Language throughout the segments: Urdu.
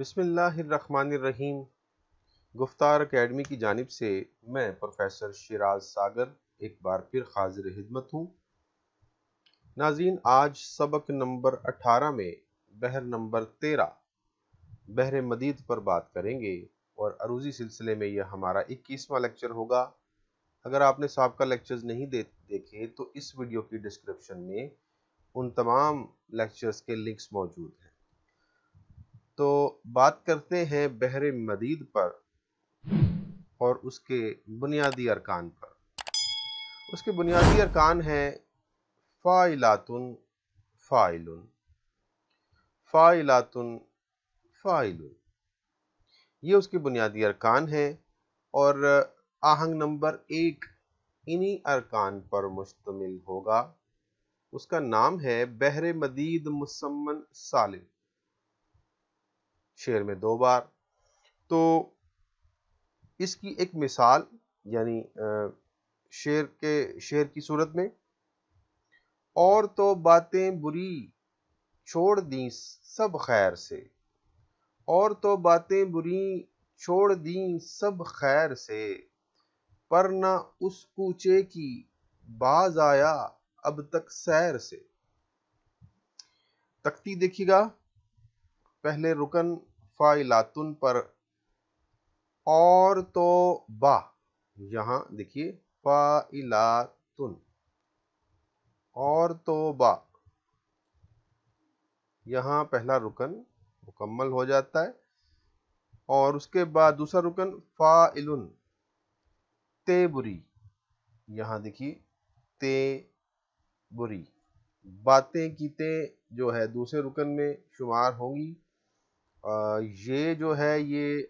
بسم اللہ الرحمن الرحیم۔ گفتار اکیڈمی کی جانب سے میں پروفیسر شیراز ساگر ایک بار پھر حاضر خدمت ہوں۔ ناظرین، آج سبق نمبر 18 میں بحر نمبر 13 بحر مدید پر بات کریں گے اور عروضی سلسلے میں یہ ہمارا 21واں لیکچر ہوگا۔ اگر آپ نے سابقہ لیکچرز نہیں دیکھے تو اس ویڈیو کی ڈسکرپشن میں ان تمام لیکچرز کے لنکس موجود ہیں۔ تو بات کرتے ہیں بحر مدید پر اور اس کے بنیادی ارکان پر۔ اس کے بنیادی ارکان ہیں فاعلاتن، فاعلن، فاعلاتن، فاعلن، یہ اس کے بنیادی ارکان ہیں اور آہنگ نمبر 1 انہی ارکان پر مشتمل ہوگا۔ اس کا نام ہے بحر مدید مسمن سالم، شعر میں 2 بار۔ تو اس کی ایک مثال یعنی شعر کی صورت میں، اور تو باتیں بری چھوڑ دیں سب خیر سے، اور تو باتیں بری چھوڑ دیں سب خیر سے، پر نہ اس کوچے کی باز آیا اب تک سیر سے۔ تختی دیکھیے گا، پہلے رکن فاعلاتن پر اور تو با، یہاں دیکھیے فاعلاتن، اور تو با، یہاں پہلا رکن مکمل ہو جاتا ہے اور اس کے بعد دوسرا رکن فاعلن، تے بری، یہاں دیکھیے تے بری، باتیں کی تے جو ہے دوسرے رکن میں شمار ہوں گی۔ یہ جو ہے یہ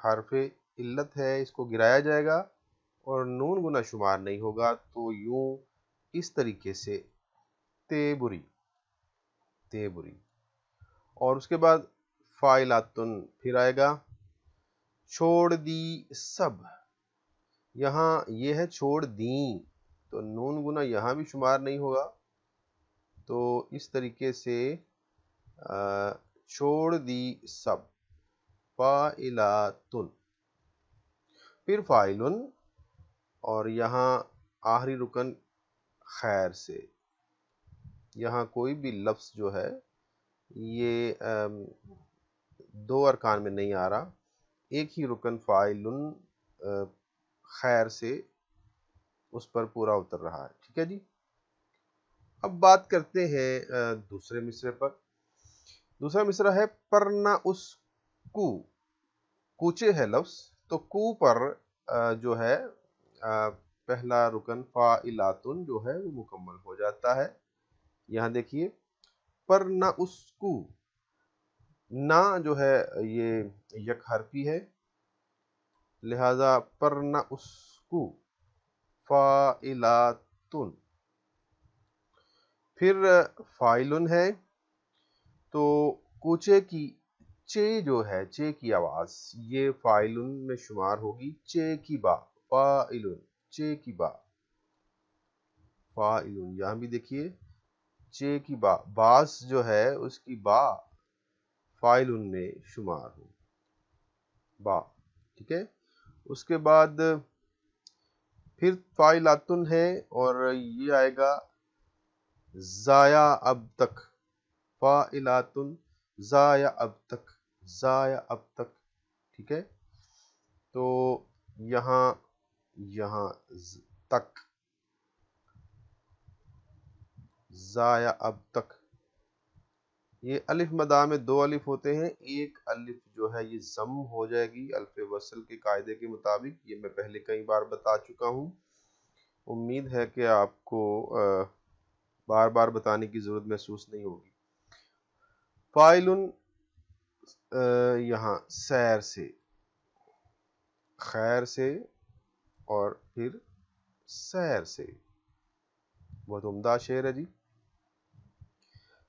حرف علت ہے، اس کو گرایا جائے گا اور نون گنا شمار نہیں ہوگا، تو یوں اس طریقے سے تے بری، تے بری۔ اور اس کے بعد فاعلاتن پھر آئے گا، چھوڑ دی سب، یہاں یہ ہے چھوڑ دیں، تو نون گنا یہاں بھی شمار نہیں ہوگا، تو اس طریقے سے چھوڑ دی سب، فاعلاتن، پھر فاعلن، اور یہاں آخری رکن خیر سے۔ یہاں کوئی بھی لفظ جو ہے یہ 2 ارکان میں نہیں آ رہا، ایک ہی رکن فاعلن خیر سے اس پر پورا اتر رہا ہے۔ ٹھیک ہے جی، اب بات کرتے ہیں دوسرے مصرے پر۔ دوسرا مصرع ہے پر نہ اس کو، کوچے ہے لفظ، تو کو پر جو ہے پہلا رکن فاعلاتن جو ہے وہ مکمل ہو جاتا ہے۔ یہاں دیکھیے پر نہ اس کو، نہ جو ہے یہ یک حرفی ہے، لہذا پر نہ اس کو فاعلاتن۔ پھر فاعلن ہے، تو کوچے کی چے جو ہے، چے کی آواز یہ فاعلن میں شمار ہوگی، چے کی با، فاعلن، چے کی با، فاعلن، یہاں بھی دیکھیے چے کی با، باس جو ہے اس کی با فاعلن میں شمار ہو، با۔ ٹھیک ہے، اس کے بعد پھر فاعلاتن ہے اور یہ آئے گا ضائع اب تک، فاعلاتن ضائع اب تک، ضائع اب تک۔ ٹھیک ہے، تو یہاں تک، ضائع اب تک، یہ الف مدہ میں 2 الف ہوتے ہیں، ایک الف جو ہے یہ ضم ہو جائے گی الف وصل کے قاعدے کے مطابق، یہ میں پہلے کئی بار بتا چکا ہوں، امید ہے کہ آپ کو بار بار بتانے کی ضرورت محسوس نہیں ہوگی۔ فاعلن یہاں سیر سے، خیر سے، اور پھر سیر سے، بہت عمدہ شعر ہے جی۔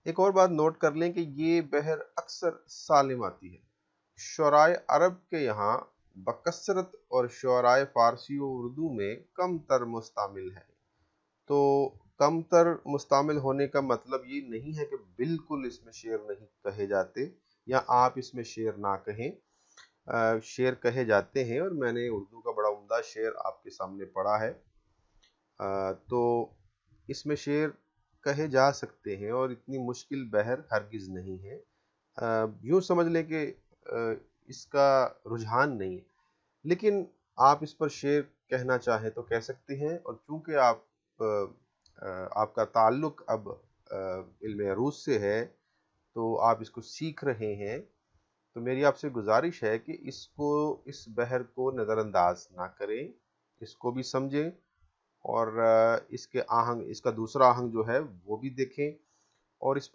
ایک اور بات نوٹ کر لیں کہ یہ بحر اکثر سالم آتی ہے، شعرائے عرب کے یہاں بکثرت اور شعرائے فارسی و اردو میں کم تر مستعمل ہے۔ تو کم تر مستعمل ہونے کا مطلب یہ نہیں ہے کہ بالکل اس میں شعر نہیں کہے جاتے، یا آپ اس میں شعر نہ کہیں، شعر کہے جاتے ہیں، اور میں نے اردو کا بڑا عمدہ شعر آپ کے سامنے پڑھا ہے، تو اس میں شعر کہے جا سکتے ہیں اور اتنی مشکل بحر ہرگز نہیں ہے۔ یوں سمجھ لیں کہ اس کا رجحان نہیں ہے، لیکن آپ اس پر شعر کہنا چاہیں تو کہہ سکتے ہیں، اور چونکہ آپ کا تعلق اب علم عروض سے ہے، تو آپ اس کو سیکھ رہے ہیں، تو میری آپ سے گزارش ہے کہ اس بحر کو نظر انداز نہ کریں، اس کو بھی سمجھیں، اور اس کا دوسرا آہنگ جو ہے وہ بھی دیکھیں، اور اس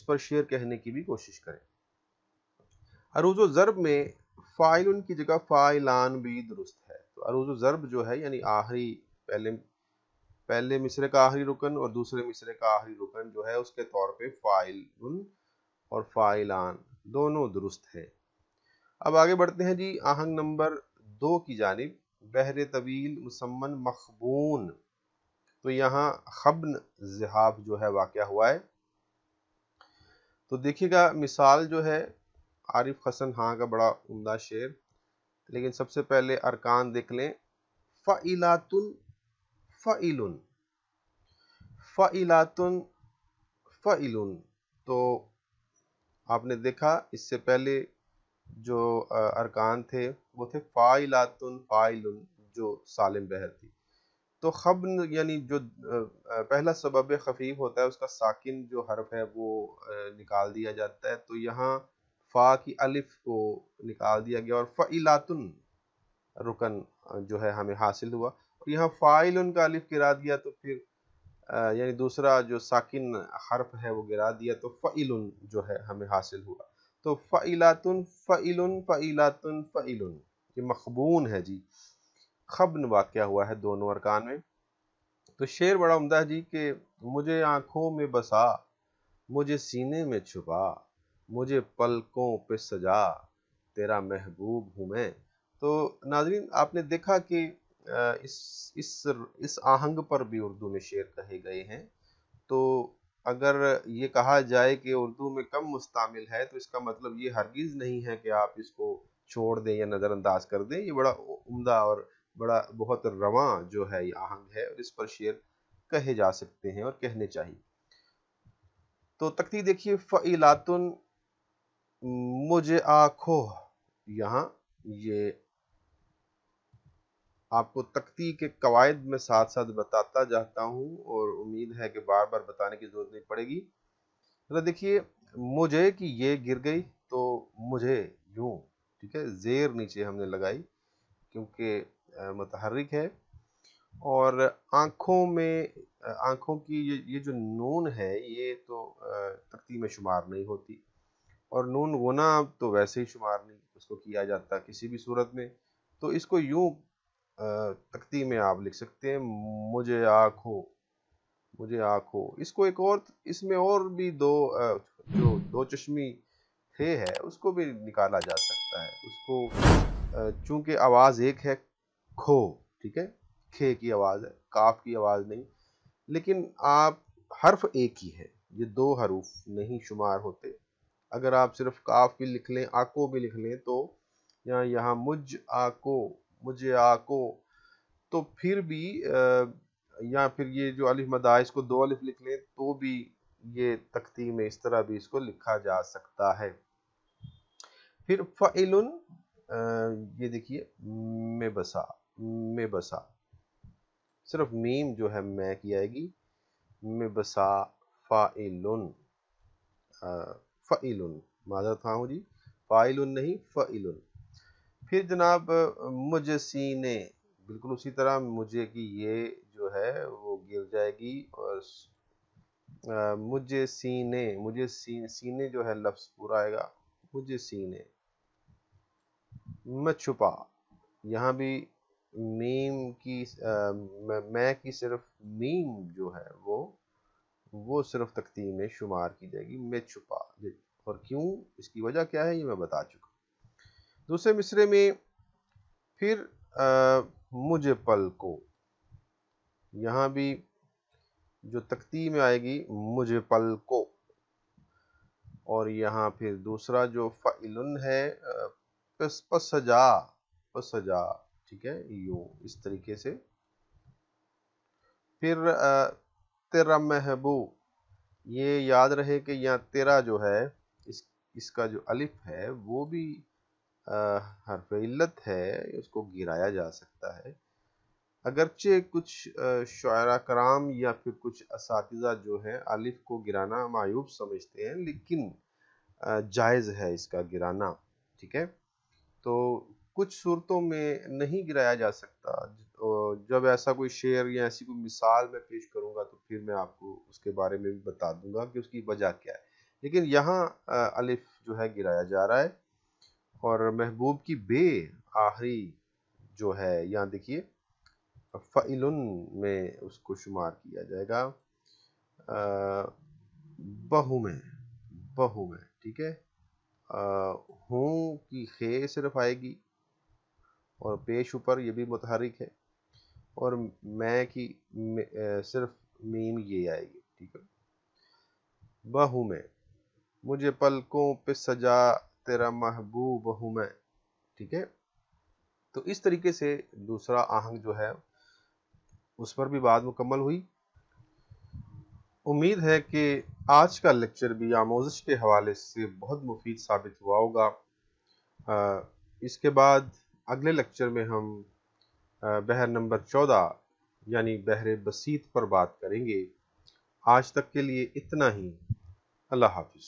پر شعر کہنے کی بھی کوشش کریں۔ عروض و ضرب میں فاعلن کی جگہ فاعلان بھی درست ہے، تو عروض و ضرب جو ہے یعنی پہلے مصرے کا آخری رکن اور دوسرے مصرے کا آخری رکن جو ہے اس کے طور پہ فاعلن اور فاعلان دونوں درست ہے۔ اب آگے بڑھتے ہیں جی آہنگ نمبر 2 کی جانب، بحر طویل مسمن مخبون، تو یہاں خبن زحاف جو ہے واقع ہوا ہے، تو دیکھیے گا مثال جو ہے عارف حسن ہاں کا بڑا عمدہ شعر، لیکن سب سے پہلے ارکان دیکھ لیں۔ فعلاتن فعلن، فعلاتن فعلن، تو آپ نے دیکھا اس سے پہلے جو ارکان تھے وہ تھے فاعلاتن فاعلن جو سالم بحر تھی، تو خبن یعنی جو پہلا سبب خفیف ہوتا ہے اس کا ساکن جو حرف ہے وہ نکال دیا جاتا ہے، تو یہاں فا کی الف کو نکال دیا گیا اور فعلاتن رکن جو ہے ہمیں حاصل ہوا، اور یہاں فاعلن کا الف گرا دیا تو پھر یعنی دوسرا جو ساکن حرف ہے وہ گرا دیا تو فعلن جو ہے ہمیں حاصل ہوا، تو فعلاتن فعلن فعلاتن فعلن، یہ مخبون ہے جی، خبن واقع ہوا ہے دونوں ارکان میں۔ تو شعر بڑا عمدہ ہے جی کہ مجھے آنکھوں میں بسا، مجھے سینے میں چھپا، مجھے پلکوں پہ سجا، تیرا محبوب ہوں میں۔ تو ناظرین آپ نے دیکھا کہ اس آہنگ پر بھی اردو میں شعر کہے گئے ہیں، تو اگر یہ کہا جائے کہ اردو میں کم مستعمل ہے تو اس کا مطلب یہ ہرگز نہیں ہے کہ آپ اس کو چھوڑ دیں یا نظر انداز کر دیں، یہ بڑا عمدہ اور بہت رواں جو ہے یہ آہنگ ہے، اور اس پر شعر کہے جا سکتے ہیں اور کہنے چاہیے۔ تو تکتی دیکھیے، فعلاتن مجھے آنکھوں، یہاں یہ آپ کو تکتی کے قواعد میں ساتھ ساتھ بتاتا جاتا ہوں اور امید ہے کہ بار بار بتانے کی ضرورت نہیں پڑے گی۔ دیکھیے مجھے کی یہ گر گئی تو مجھے یوں، ٹھیک ہے، زیر نیچے ہم نے لگائی کیونکہ متحرک ہے، اور آنکھوں کی یہ جو نون ہے یہ تو تکتی میں شمار نہیں ہوتی، اور نون گنا تو ویسے ہی شمار نہیں اس کو کیا جاتا کسی بھی صورت میں، تو اس کو یوں تکتی میں آپ لکھ سکتے ہیں، مجھے آنکھوں، مجھے آنکھوں۔ اس کو ایک اور، اس میں اور بھی جو دو چشمی تھے ہے اس کو بھی نکالا جا سکتا ہے، اس کو چونکہ آواز ایک ہے کھو، ٹھیک ہے، کھے کی آواز ہے، کاف کی آواز نہیں، لیکن آپ حرف ایک ہی ہے، یہ دو حروف نہیں شمار ہوتے، اگر آپ صرف کاف بھی لکھ لیں آکو بھی لکھ لیں تو یہاں مجھ آکو، مجھے آکو، تو پھر بھی یا پھر یہ جو الف مد ہے اس کو دو الف لکھ لیں تو بھی یہ تکتی میں اس طرح بھی اس کو لکھا جا سکتا ہے۔ پھر فعلن، یہ دیکھیے میں بسا، میں بسا، صرف میم جو ہے میں کی آئے گی، میں بسا فعلن، فعلن، معذرت خواہ ہوں جی، فعلن نہیں فعلن۔ پھر جناب مجھے سینے، بالکل اسی طرح مجھے کی یہ جو ہے وہ گر جائے گی، اور مجھے سینے، مجھے سینے جو ہے لفظ پورا آئے گا، مجھے سینے، میں چھپا، یہاں بھی میم کی میں کی صرف میم جو ہے وہ صرف تکتی میں شمار کی جائے گی، میں چھپا، اور کیوں، اس کی وجہ کیا ہے یہ میں بتا چکا۔ دوسرے مصرے میں پھر مجھے پل کو، یہاں بھی جو تکتی میں آئے گی مجھے پل کو، اور یہاں پھر دوسرا جو فعلن ہے پسجا، پسجا، ٹھیک ہے، یوں اس طریقے سے. پھر تیرا محبوب، یہ یاد رہے کہ یہاں تیرا جو ہے اس کا جو الف ہے وہ بھی حرف علت ہے، اس کو گرایا جا سکتا ہے. اگرچہ کچھ شاعرہ کرام یا پھر کچھ اساتذہ جو ہیں الف کو گرانا معیوب سمجھتے ہیں، لیکن جائز ہے اس کا گرانا، ٹھیک ہے. تو کچھ صورتوں میں نہیں گرایا جا سکتا. جب ایسا کوئی شعر یا ایسی کوئی مثال میں پیش کروں گا تو پھر میں آپ کو اس کے بارے میں بھی بتا دوں گا کہ اس کی وجہ کیا ہے. لیکن یہاں الف جو ہے گرایا جا رہا ہے. اور محبوب کی بے آخری جو ہے یہاں دیکھیے فعلن میں اس کو شمار کیا جائے گا بہو میں، بہو میں، ٹھیک ہے. ہوں کی خے صرف آئے گی اور پیش اوپر یہ بھی متحرک ہے، اور میں کی صرف میم یہ آئے گی، ٹھیک ہے. بہو میں، مجھے پلکوں پہ سجا تیرا محبوب ہوں میں، ٹھیک ہے. تو اس طریقے سے دوسرا آہنگ جو ہے اس پر بھی بات مکمل ہوئی. امید ہے کہ آج کا لیکچر بھی آموزش کے حوالے سے بہت مفید ثابت ہوا ہوگا. اس کے بعد اگلے لیکچر میں ہم بحر نمبر 14 یعنی بحر بسیط پر بات کریں گے. آج تک کے لیے اتنا ہی. اللہ حافظ.